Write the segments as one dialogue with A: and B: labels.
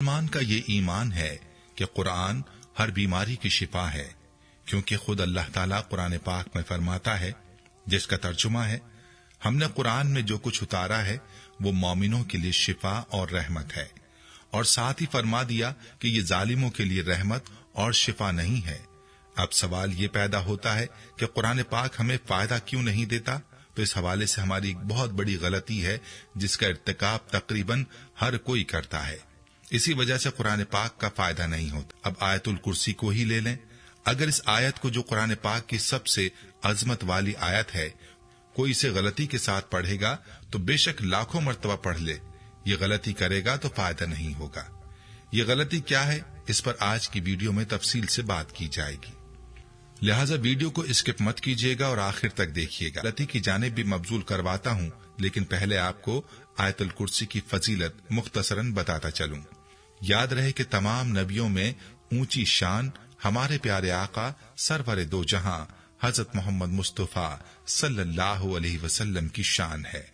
A: मुसलमान का ये ईमान है कि कुरान हर बीमारी की शिफा है, क्योंकि खुद अल्लाह ताला कुरान पाक में फरमाता है, जिसका तर्जुमा है, हमने कुरान में जो कुछ उतारा है वो मोमिनों के लिए शिफा और रहमत है। और साथ ही फरमा दिया कि ये जालिमों के लिए रहमत और शिफा नहीं है। अब सवाल ये पैदा होता है कि कुरान पाक हमें फायदा क्यों नहीं देता। तो इस हवाले से हमारी एक बहुत बड़ी गलती है, जिसका इर्तिकाब तकरीबन हर कोई करता है। इसी वजह से कुरान पाक का फायदा नहीं होता। अब आयतुल कुर्सी को ही ले लें। अगर इस आयत को, जो कुरान पाक की सबसे अजमत वाली आयत है, कोई इसे गलती के साथ पढ़ेगा तो बेशक लाखों मर्तबा पढ़ ले, ये गलती करेगा तो फायदा नहीं होगा। ये गलती क्या है, इस पर आज की वीडियो में तफसील से बात की जाएगी। लिहाजा वीडियो को स्किप मत कीजिएगा और आखिर तक देखिएगा। गलती की जानिब भी मबजूल करवाता हूँ, लेकिन पहले आपको आयतुल कुर्सी की फजीलत मुख्तसरन बताता चलूं। याद रहे कि तमाम नबियों में ऊंची शान हमारे प्यारे आका सरवर दो जहां हजरत मोहम्मद मुस्तफा सल्लल्लाहु अलैहि वसल्लम की शान है।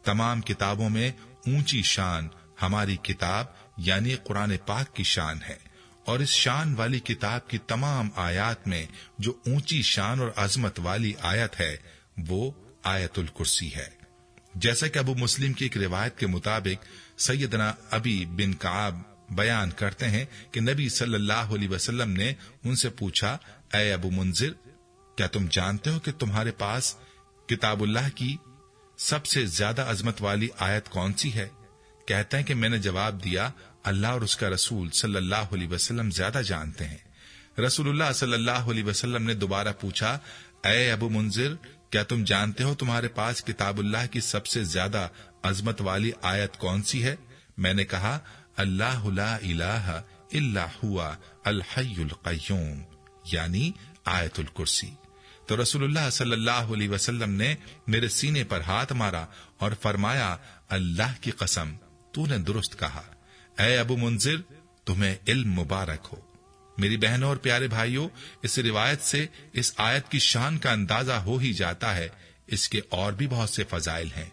A: तमाम किताबों में ऊंची शान हमारी किताब यानी कुरान पाक की शान है। और इस शान वाली किताब की तमाम आयात में जो ऊंची शान और अजमत वाली आयत है वो आयतुल कुर्सी है। जैसा कि अबू मुस्लिम की एक रिवायत के मुताबिक सैयदना अबी बिन काब बयान करते हैं कि नबी सल्लल्लाहु अलैहि वसल्लम ने उनसे पूछा, ऐ अबू मुंजिर, क्या तुम जानते हो कि तुम्हारे पास किताबुल्लाह की सबसे ज्यादा अजमत वाली आयत कौन सी है? कहते हैं कि मैंने जवाब दिया, अल्लाह और उसका रसूल सल्लल्लाहु अलैहि वसल्लम ज्यादा जानते हैं। रसूलुल्लाह सल्लल्लाहु अलैहि वसल्लम ने दोबारा पूछा, ऐ अबू मुंजिर, क्या तुम जानते हो तुम्हारे पास किताबुल्लाह की सबसे ज्यादा अजमत वाली आयत कौन सी है? मैंने कहा, अल्लाहु ला इलाहा इल्ला हुवा अल हय्युल क़य्यूम, यानी आयतुल कुर्सी। तो रसूलुल्लाह सल्लल्लाहु अलैहि वसल्लम ने मेरे सीने पर हाथ मारा और फरमाया, अल्लाह की कसम, तूने दुरुस्त कहा। ऐ अबू मुंजिर, तुम्हें इल्म मुबारक हो। मेरी बहनों और प्यारे भाइयों, इस रिवायत से इस आयत की शान का अंदाजा हो ही जाता है। इसके और भी बहुत से फजाइल हैं।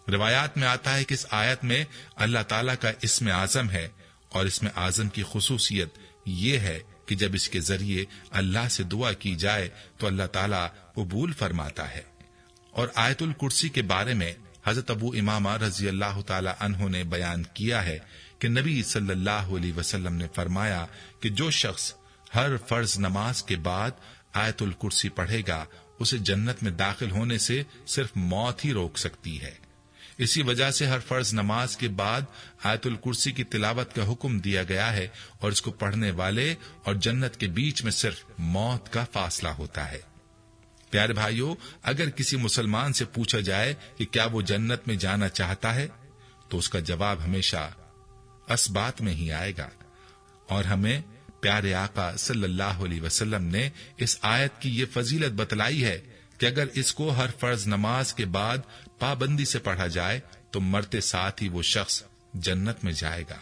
A: रिवायात में आता है कि इस आयत में अल्लाह ताला का इस्म आजम है, और इस्म आजम की खुसूसियत ये है कि जब इसके जरिए अल्लाह से दुआ की जाए तो अल्लाह ताला कबूल फरमाता है। और आयतुल कुर्सी के बारे में हजरत अबू इमामा रजी अल्लाह ताला अन्हु ने बयान किया है कि नबी सल्लल्लाहु अलैहि वसल्लम ने फरमाया कि जो शख्स हर फर्ज नमाज के बाद आयतुल कुर्सी पढ़ेगा, उसे जन्नत में दाखिल होने से सिर्फ मौत ही रोक सकती है। इसी वजह से हर फर्ज नमाज के बाद आयतुल कुर्सी की तिलावत का हुक्म दिया गया है, और इसको पढ़ने वाले और जन्नत के बीच में सिर्फ मौत का फासला होता है। प्यारे भाइयों, अगर किसी मुसलमान से पूछा जाए कि क्या वो जन्नत में जाना चाहता है, तो उसका जवाब हमेशा असबात में ही आएगा। और हमें प्यारे आका सल्लल्लाहु अलैहि वसल्लम ने इस आयत की ये फजीलत बतलाई है कि अगर इसको हर फर्ज नमाज के बाद पाबंदी से पढ़ा जाए तो मरते साथ ही वो शख्स जन्नत में जाएगा।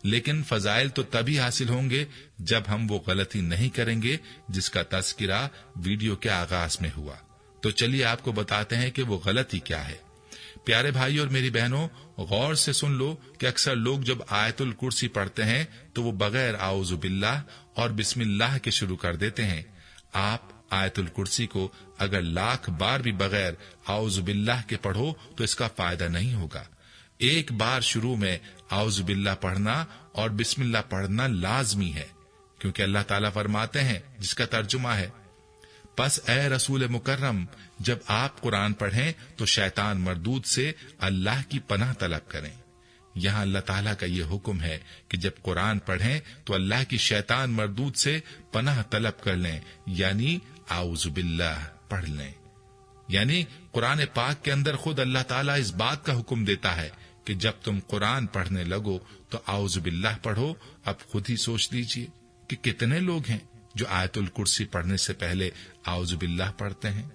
A: लेकिन फजाइल तो तभी हासिल होंगे जब हम वो गलती नहीं करेंगे जिसका तज़किरा वीडियो के आगाज में हुआ। तो चलिए आपको बताते हैं कि वो गलती क्या है। प्यारे भाई और मेरी बहनों, गौर से सुन लो कि अक्सर लोग जब आयतुल कुर्सी पढ़ते हैं तो वो बगैर आऊज़ु बिल्लाह और बिस्मिल्लाह के शुरू कर देते हैं। आप आयतुल कुर्सी को अगर लाख बार भी बगैर आऊज़ु बिल्लाह के पढ़ो तो इसका फायदा नहीं होगा। एक बार शुरू में आऊज़ु बिल्लाह पढ़ना और बिस्मिल्लाह पढ़ना लाजमी है, क्योंकि अल्लाह ताला फरमाते हैं, जिसका तर्जुमा है, बस ए रसूल मुकर्रम, जब आप कुरान पढ़ें तो शैतान मरदूद से अल्लाह की पनाह तलब करें। यहाँ अल्लाह ताला का ये हुक्म है कि जब कुरान पढ़ें तो अल्लाह की शैतान मरदूद से पनाह तलब कर लें, यानी आऊज़ु बिल्लाह पढ़ लें। यानी कुरान पाक के अंदर खुद अल्लाह ताला इस बात का हुक्म देता है कि जब तुम कुरान पढ़ने लगो तो आऊज़ु बिल्लाह पढ़ो। अब खुद ही सोच लीजिए कि कितने लोग हैं जो आयतुल कुर्सी पढ़ने से पहले आऊज़ु बिल्लाह पढ़ते हैं।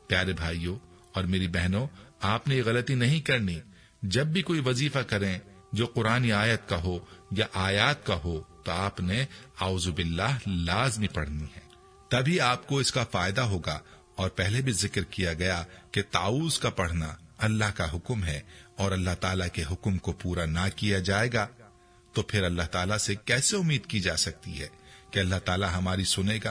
A: प्यारे भाइयों और मेरी बहनों, आपने ये गलती नहीं करनी। जब भी कोई वजीफा करें जो कुरानी आयत का हो या आयात का हो, तो आपने आऊज़ु बिल्लाह लाज़मी पढ़नी है, तभी आपको इसका फायदा होगा। और पहले भी जिक्र किया गया कि ताऊज़ का पढ़ना अल्लाह का हुक्म है, और अल्लाह ताला के हुक्म को पूरा ना किया जाएगा تو پھر اللہ تعالیٰ سے کیسے امید کی جا سکتی ہے کہ اللہ تعالیٰ ہماری سنے گا